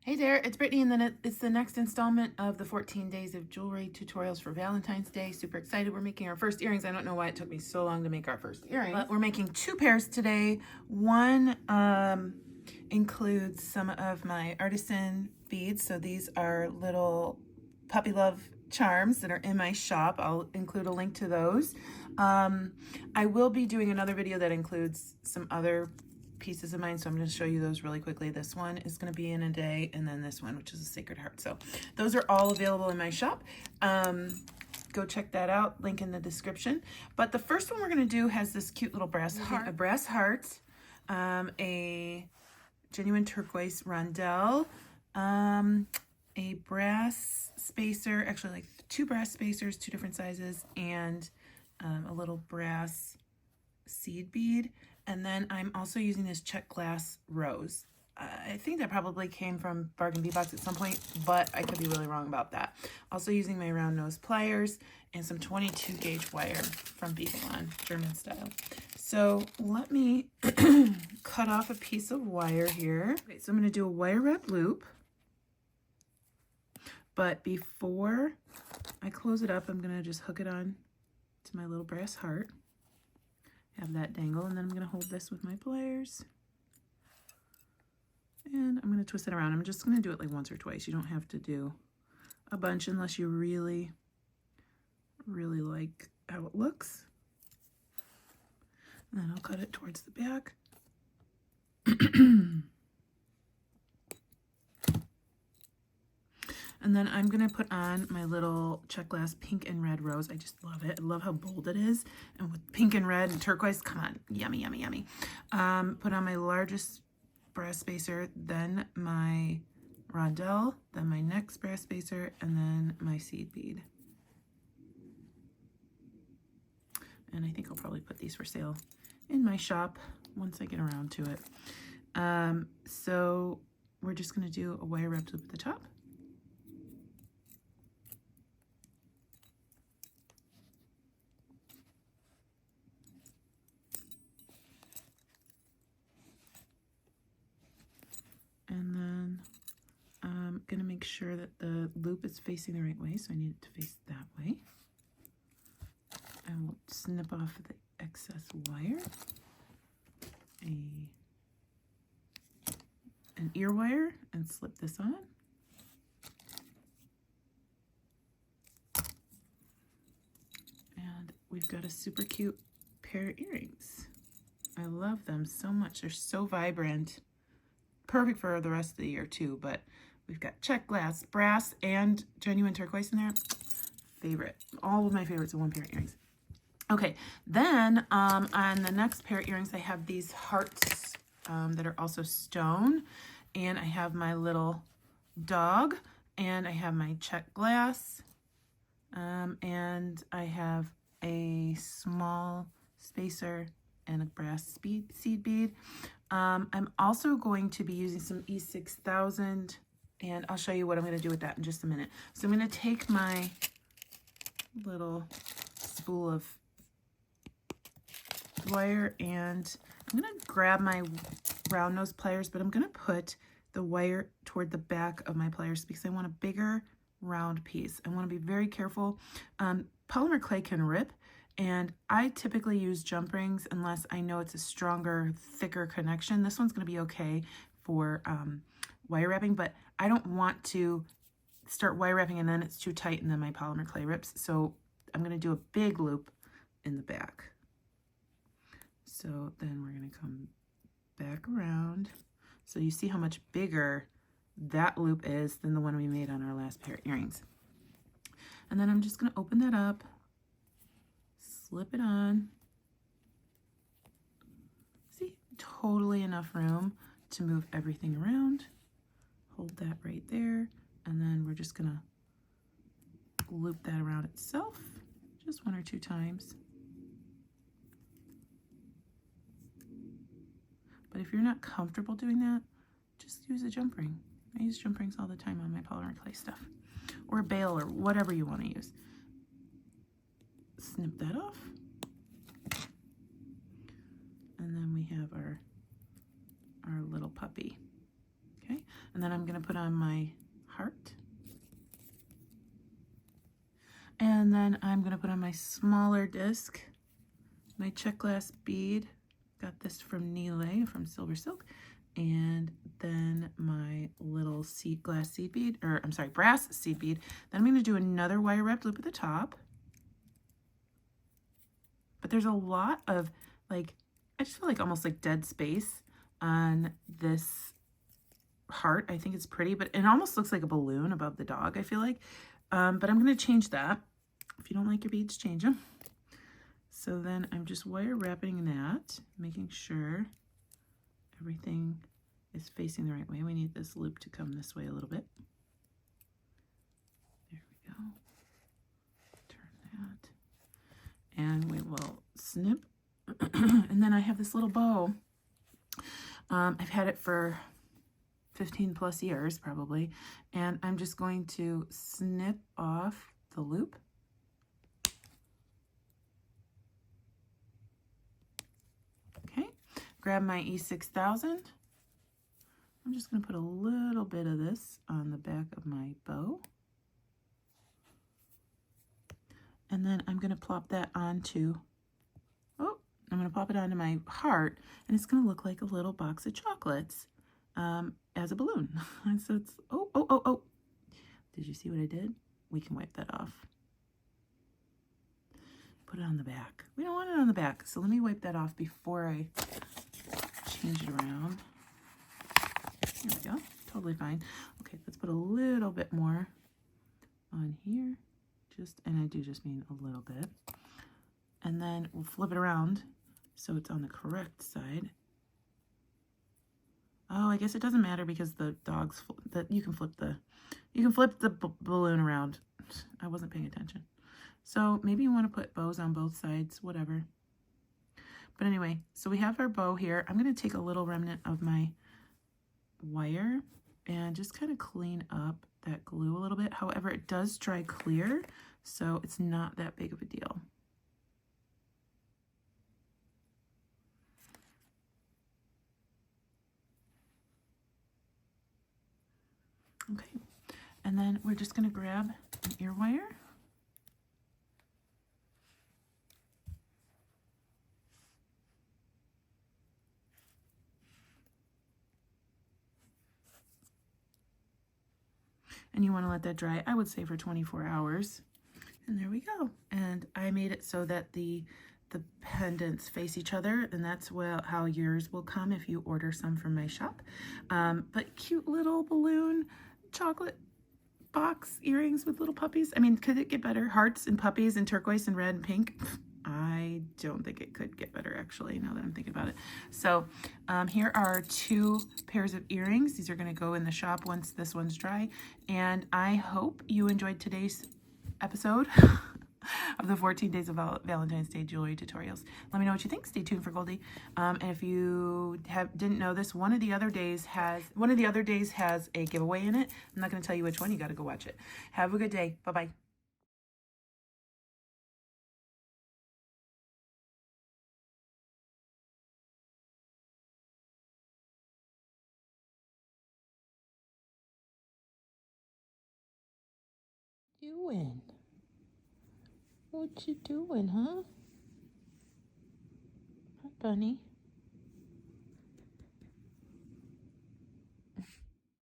Hey there, it's Brittany, and then it's the next installment of the 14 days of jewelry tutorials for Valentine's Day. Super excited. We're making our first earrings. I don't know why it took me so long to make our first earrings, but we're making two pairs today. One includes some of my artisan beads. So these are little puppy love charms that are in my shop. I'll include a link to those. I will be doing another video that includes some other pieces of mine, so I'm going to show you those really quickly. This one is going to be in a day, and then this one, which is a Sacred Heart. So those are all available in my shop. Go check that out, link in the description. But the first one we're going to do has this cute little brass heart, a brass heart, a genuine turquoise rondelle, a brass spacer, actually like two brass spacers, two different sizes, and a little brass seed bead. And then I'm also using this Czech glass rose. I think that probably came from Bargain Bee Box at some point, but I could be really wrong about that. Also using my round nose pliers and some 22 gauge wire from Bead, German style. So let me cut off a piece of wire here. Okay, so I'm going to do a wire wrap loop. But before I close it up, I'm going to just hook it on to my little brass heart. Have that dangle, and then I'm going to hold this with my pliers. And I'm going to twist it around. I'm just going to do it like once or twice. You don't have to do a bunch unless you really, really like how it looks. And then I'll cut it towards the back. And then I'm going to put on my little Czech glass pink and red rose. I just love it. I love how bold it is. And with pink and red and turquoise, come on. Yummy, yummy, yummy. Put on my largest brass spacer, then my rondelle, then my next brass spacer, and then my seed bead. And I think I'll probably put these for sale in my shop once I get around to it. So we're just going to do a wire wrapped loop at the top. And then I'm going to make sure that the loop is facing the right way, so I need it to face that way. I will snip off the excess wire, an ear wire, and slip this on. And we've got a super cute pair of earrings. I love them so much. They're so vibrant. Perfect for the rest of the year too, but we've got Czech glass, brass, and genuine turquoise in there. Favorite. All of my favorites in one pair of earrings. Okay, then on the next pair of earrings, I have these hearts that are also stone, and I have my little dog, and I have my Czech glass, and I have a small spacer and a brass seed bead. I'm also going to be using some E6000, and I'll show you what I'm going to do with that in just a minute. So I'm going to take my little spool of wire, and I'm going to grab my round nose pliers, but I'm going to put the wire toward the back of my pliers because I want a bigger round piece. I want to be very careful. Polymer clay can rip, and I typically use jump rings unless I know it's a stronger, thicker connection. This one's going to be okay for wire wrapping, but I don't want to start wire wrapping and then it's too tight and then my polymer clay rips. So I'm going to do a big loop in the back. So then we're going to come back around. So you see how much bigger that loop is than the one we made on our last pair of earrings. And then I'm just going to open that up, slip it on. See, totally enough room to move everything around. Hold that right there, and then we're just going to loop that around itself just one or two times. But if you're not comfortable doing that, just use a jump ring. I use jump rings all the time on my polymer clay stuff, or a bail, or whatever you want to use. Snip that off. And then we have our little puppy. Okay, and then I'm going to put on my heart. And then I'm going to put on my smaller disc, my Czech glass bead. Got this from Nile from Silver Silk. And then my little glass seed bead, or I'm sorry, brass seed bead. Then I'm going to do another wire wrapped loop at the top. But there's a lot of, like, I just feel like almost like dead space on this heart. I think it's pretty, but it almost looks like a balloon above the dog, I feel like. But I'm going to change that. If you don't like your beads, change them. So then I'm just wire wrapping that, making sure everything is facing the right way. We need this loop to come this way a little bit. There we go. Turn that. And we will snip. And then I have this little bow. I've had it for 15 plus years probably. And I'm just going to snip off the loop. Grab my E6000. I'm just going to put a little bit of this on the back of my bow. And then I'm going to plop that onto, I'm going to pop it onto my heart, and it's going to look like a little box of chocolates as a balloon. And so it's, oh. Did you see what I did? We can wipe that off. Put it on the back. We don't want it on the back, so let me wipe that off before I change it around. Here we go. Totally fine. Okay, let's put a little bit more on here. And I do just mean a little bit. And then we'll flip it around so it's on the correct side. Oh, I guess it doesn't matter because the dogs, you can flip the balloon around. I wasn't paying attention. So maybe you want to put bows on both sides, whatever. But anyway, so we have our bow here. I'm going to take a little remnant of my wire and just kind of clean up that glue a little bit. However, it does dry clear, so it's not that big of a deal. Okay, and then we're just going to grab an ear wire. And you want to let that dry, I would say, for 24 hours. And there we go. And I made it so that the pendants face each other, and that's how yours will come if you order some from my shop. But cute little balloon chocolate box earrings with little puppies. I mean, could it get better? Hearts and puppies and turquoise and red and pink. I don't think it could get better, actually, now that I'm thinking about it. So here are 2 pairs of earrings. These are going to go in the shop once this one's dry. And I hope you enjoyed today's episode of the 14 Days of Valentine's Day Jewelry Tutorials. Let me know what you think. Stay tuned for Goldie. And if you didn't know this, one of the other days has a giveaway in it. I'm not going to tell you which one. You got to go watch it. Have a good day. Bye-bye. Doing? What you doing, huh? Hi, bunny.